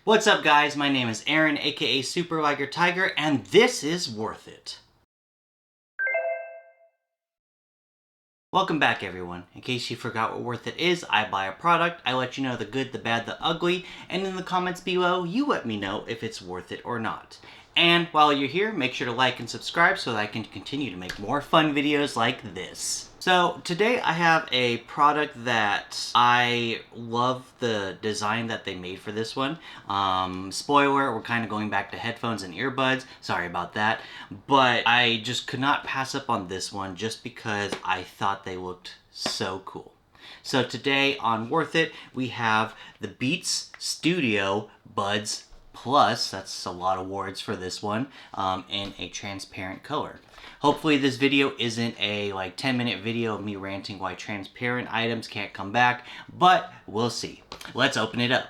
What's up guys, my name is Aaron aka Super Liger Tiger and this is Worth It. Welcome back everyone. In case you forgot what Worth It is, I buy a product, I let you know the good, the bad, the ugly, and in the comments below you let me know if it's worth it or not. And while you're here, make sure to like and subscribe so that I can continue to make more fun videos like this. So today I have a product that I love the design that they made for this one. Spoiler, we're kind of going back to headphones and earbuds. Sorry about that. But I just could not pass up on this one just because I thought they looked so cool. So today on Worth It, we have the Beats Studio Buds Plus, that's a lot of words for this one, in a transparent color. Hopefully this video isn't a 10-minute video of me ranting why transparent items can't come back, but we'll see. Let's open it up.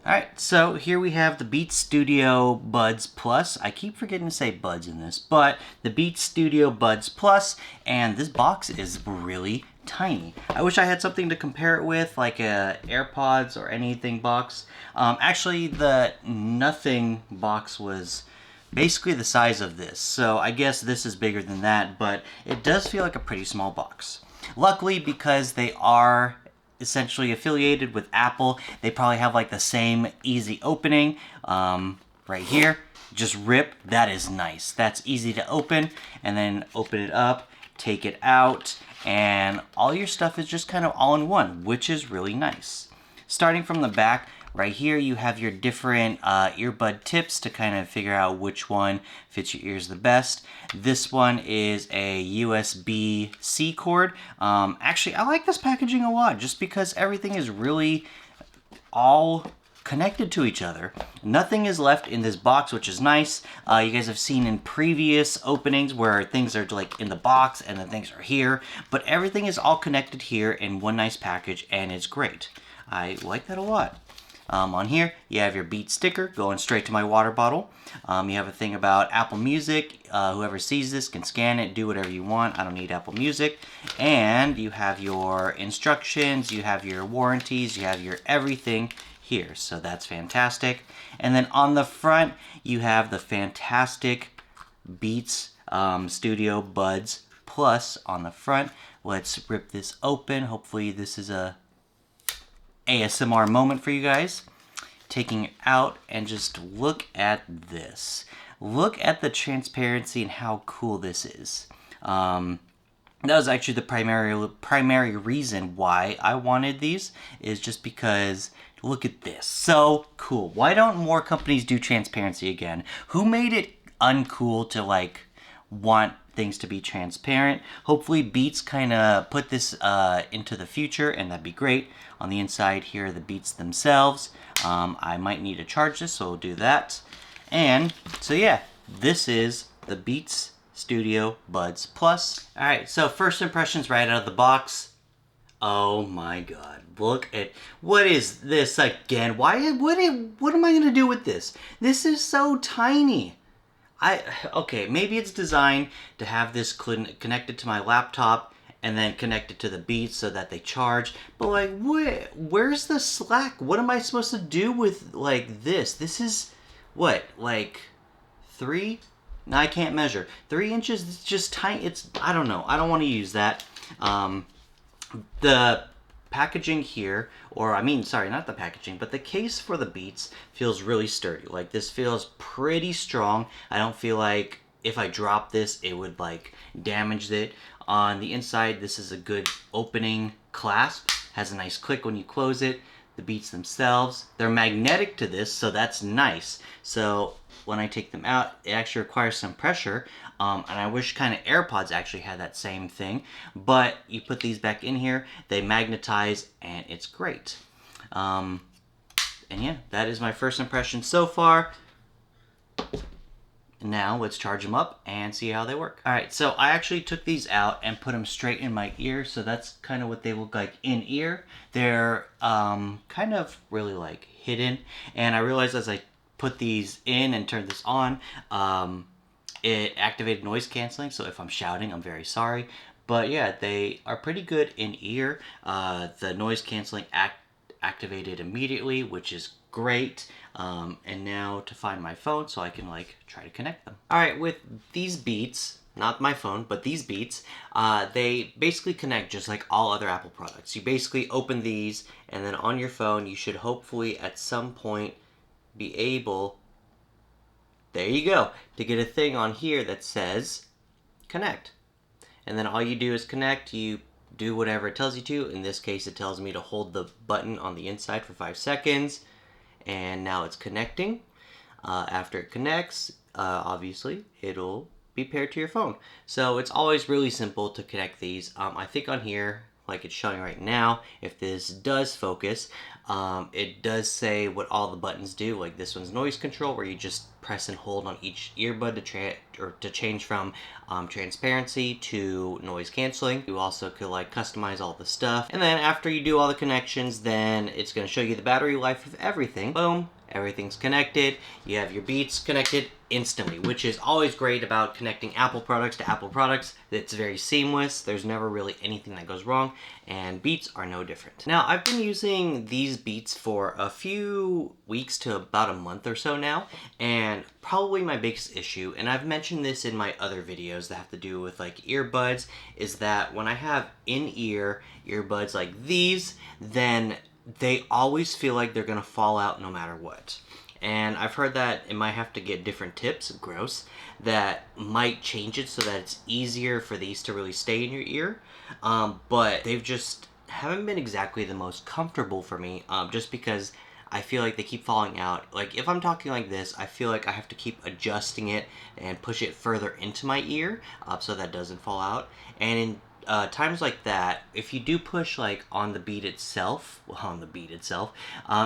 Alright, so here we have the Beats Studio Buds Plus. I keep forgetting to say buds in this, but the Beats Studio Buds Plus, and this box is really tiny. I wish I had something to compare it with, like a AirPods or anything box. Actually, the Nothing box was basically the size of this, so I guess this is bigger than that, but it does feel like a pretty small box. Luckily, because they are essentially affiliated with Apple, they probably have like the same easy opening right here. Just rip. That is nice. That's easy to open, and then open it up, take it out, and all your stuff is just kind of all in one, which is really nice. Starting from the back, right here you have your different earbud tips to kind of figure out which one fits your ears the best. This one is a USB-C cord. Actually, I like this packaging a lot just because everything is really all connected to each other. Nothing is left in this box, which is nice. You guys have seen in previous openings where things are like in the box and then things are here, but everything is all connected here in one nice package, and it's great. I like that a lot. On here, you have your Beats sticker going straight to my water bottle. You have a thing about Apple Music. Whoever sees this can scan it, do whatever you want. I don't need Apple Music. And you have your instructions, you have your warranties, you have your everything here. So that's fantastic. And then on the front, you have the fantastic Beats Studio Buds Plus on the front. Let's rip this open. Hopefully this is a ASMR moment for you guys. Taking it out, and just look at this. Look at the transparency and how cool this is. That was actually the primary reason why I wanted these, is just because look at this. So cool. Why don't more companies do transparency again? Who made it uncool to want things to be transparent? Hopefully Beats kind of put this into the future, and that'd be great. On the inside here are the Beats themselves. I might need to charge this, so we'll do that. And so yeah, this is the Beats Studio Buds Plus. Alright, so first impressions right out of the box. Oh my god, look at, what is this again? What am I gonna do with this? This is so tiny. Okay, maybe it's designed to have this connected to my laptop and then connected to the Beats so that they charge. But where's the slack? What am I supposed to do with this? This is what, 3? No, I can't measure. 3 inches. It's just tiny. I don't know. I don't want to use that. The packaging here, sorry, not the packaging, but the case for the Beats feels really sturdy. This feels pretty strong. I don't feel like if I drop this, it would damage it. On the inside, this is a good opening clasp. Has a nice click when you close it. The Beats themselves, they're magnetic to this, so that's nice. So when I take them out, it actually requires some pressure. And I wish kind of AirPods actually had that same thing. But you put these back in here, they magnetize, and it's great. And yeah, that is my first impression so far. Now let's charge them up and see how they work. Alright, so I actually took these out and put them straight in my ear, so that's kind of what they look like in ear. They're kind of really hidden, and I realized as I put these in and turned this on, it activated noise canceling, so if I'm shouting, I'm very sorry. But yeah, they are pretty good in ear. The noise canceling activated immediately, which is great. And now to find my phone so I can like try to connect them. All right, with these Beats, not my phone, but these Beats, they basically connect just like all other Apple products. You basically open these, and then on your phone, you should hopefully at some point be able, there you go, to get a thing on here that says connect. And then all you do is connect, you do whatever it tells you to. In this case, it tells me to hold the button on the inside for 5 seconds, and now it's connecting. After it connects, obviously, it'll be paired to your phone. So it's always really simple to connect these. I think on here, like it's showing right now, if this does focus, it does say what all the buttons do. Like this one's noise control, where you just press and hold on each earbud to change from transparency to noise canceling. You also could like customize all the stuff. And then after you do all the connections, then it's going to show you the battery life of everything. Boom. Everything's connected. You have your Beats connected instantly, which is always great about connecting Apple products to Apple products. It's very seamless. There's never really anything that goes wrong, and Beats are no different. Now, I've been using these Beats for a few weeks to about a month or so now, and probably my biggest issue, and I've mentioned this in my other videos that have to do with like earbuds, is that when I have in-ear earbuds like these, then they always feel like they're gonna fall out no matter what. And I've heard that it might have to get different tips, gross, that might change it so that it's easier for these to really stay in your ear. But they've just haven't been exactly the most comfortable for me, just because I feel like they keep falling out. Like if I'm talking like this, I feel like I have to keep adjusting it and push it further into my ear so that doesn't fall out. And in times like that, if you do push like on the beat itself,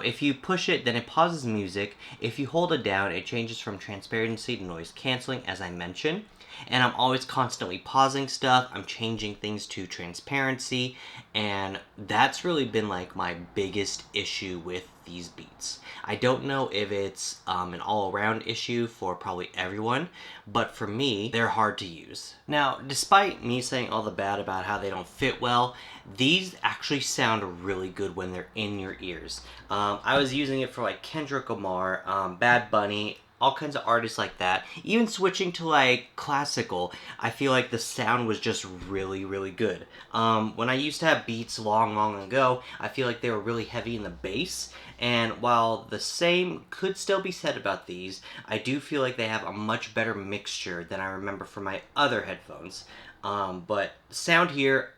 if you push it, then it pauses music. If you hold it down, it changes from transparency to noise canceling, as I mentioned. And I'm always constantly pausing stuff. I'm changing things to transparency, and that's really been like my biggest issue with these Beats. I don't know if it's an all-around issue for probably everyone, but for me, they're hard to use. Now, despite me saying all the bad about how they don't fit well, these actually sound really good when they're in your ears. I was using it for like Kendrick Lamar, Bad Bunny, all kinds of artists like that. Even switching to like classical, I feel like the sound was just really, really good. When I used to have Beats long ago, I feel like they were really heavy in the bass. And while the same could still be said about these, I do feel like they have a much better mixture than I remember from my other headphones. But sound here,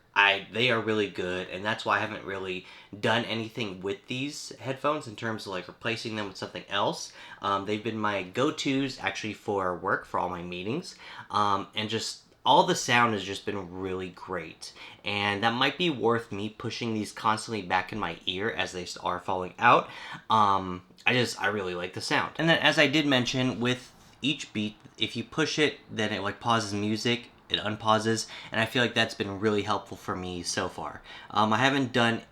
they are really good, and that's why I haven't really done anything with these headphones in terms of like replacing them with something else. They've been my go-tos actually for work, for all my meetings, and just all the sound has just been really great. And that might be worth me pushing these constantly back in my ear as they are falling out. I really like the sound. And then, as I did mention, with each Beat, if you push it, then it like pauses music, it unpauses, and I feel like that's been really helpful for me so far. I haven't done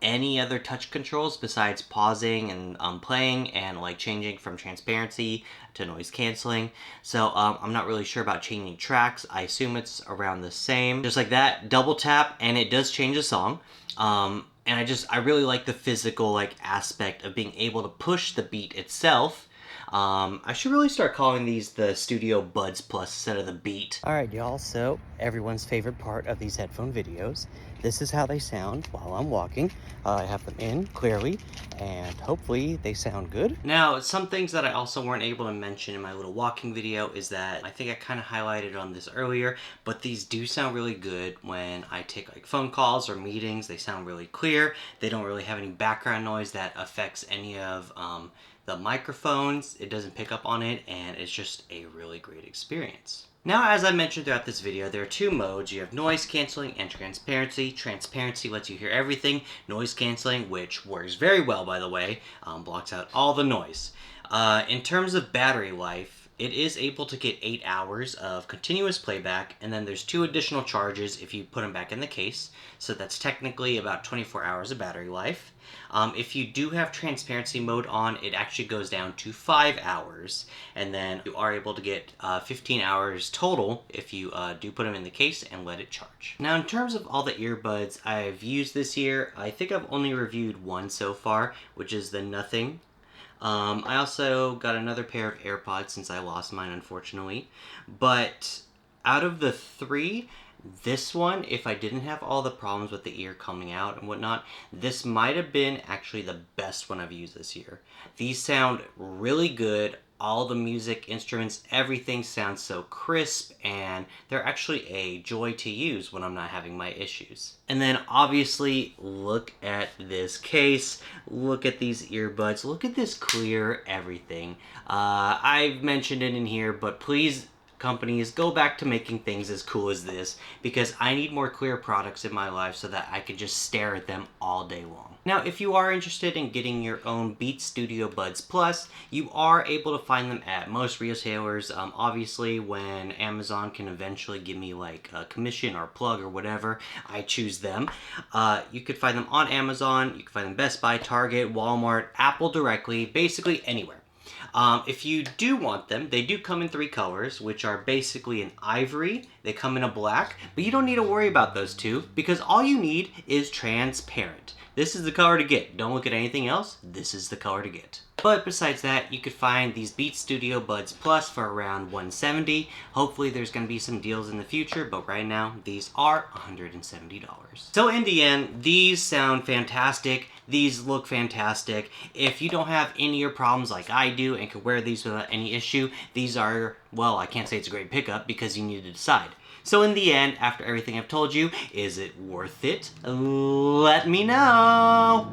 any other touch controls besides pausing and playing and like changing from transparency to noise canceling. So I'm not really sure about changing tracks. I assume it's around the same. Just like that, double tap and it does change the song. And I really like the physical like aspect of being able to push the Beat itself. I should really start calling these the Studio Buds Plus instead of the Beat. Alright y'all, so everyone's favorite part of these headphone videos. This is how they sound while I'm walking. I have them in clearly, and hopefully they sound good. Now, some things that I also weren't able to mention in my little walking video is that, I think I kind of highlighted on this earlier, but these do sound really good when I take like phone calls or meetings. They sound really clear. They don't really have any background noise that affects any of the microphones. It doesn't pick up on it, and it's just a really great experience. Now, as I mentioned throughout this video, there are two modes. You have noise canceling and transparency. Transparency lets you hear everything. Noise canceling, which works very well, by the way, blocks out all the noise. In terms of battery life, It is able to get 8 hours of continuous playback, and then there's 2 additional charges if you put them back in the case. So that's technically about 24 hours of battery life. If you do have transparency mode on, it actually goes down to 5 hours, and then you are able to get 15 hours total if you do put them in the case and let it charge. Now, in terms of all the earbuds I've used this year, I think I've only reviewed one so far, which is the Nothing. I also got another pair of AirPods since I lost mine, unfortunately. But out of the 3, this one, if I didn't have all the problems with the ear coming out and whatnot, this might have been actually the best one I've used this year. These sound really good. All the music, instruments, everything sounds so crisp, and they're actually a joy to use when I'm not having my issues. And then obviously, look at this case, look at these earbuds, look at this clear everything. I've mentioned it in here, but please, companies, go back to making things as cool as this, because I need more clear products in my life so that I can just stare at them all day long. Now, if you are interested in getting your own Beats Studio Buds Plus, you are able to find them at most retailers. Obviously, when Amazon can eventually give me like a commission or plug or whatever, I choose them. You could find them on Amazon, you can find them Best Buy, Target, Walmart, Apple directly, basically anywhere. If you do want them, they do come in 3 colors, which are basically an ivory, they come in a black, but you don't need to worry about those 2 because all you need is transparent. This is the color to get. Don't look at anything else. This is the color to get. But besides that, you could find these Beats Studio Buds Plus for around $170. Hopefully there's going to be some deals in the future, but right now these are $170. So in the end, these sound fantastic. These look fantastic. If you don't have any ear problems like I do and can wear these without any issue, these are, well, I can't say it's a great pickup because you need to decide. So in the end, after everything I've told you, is it worth it? Let me know!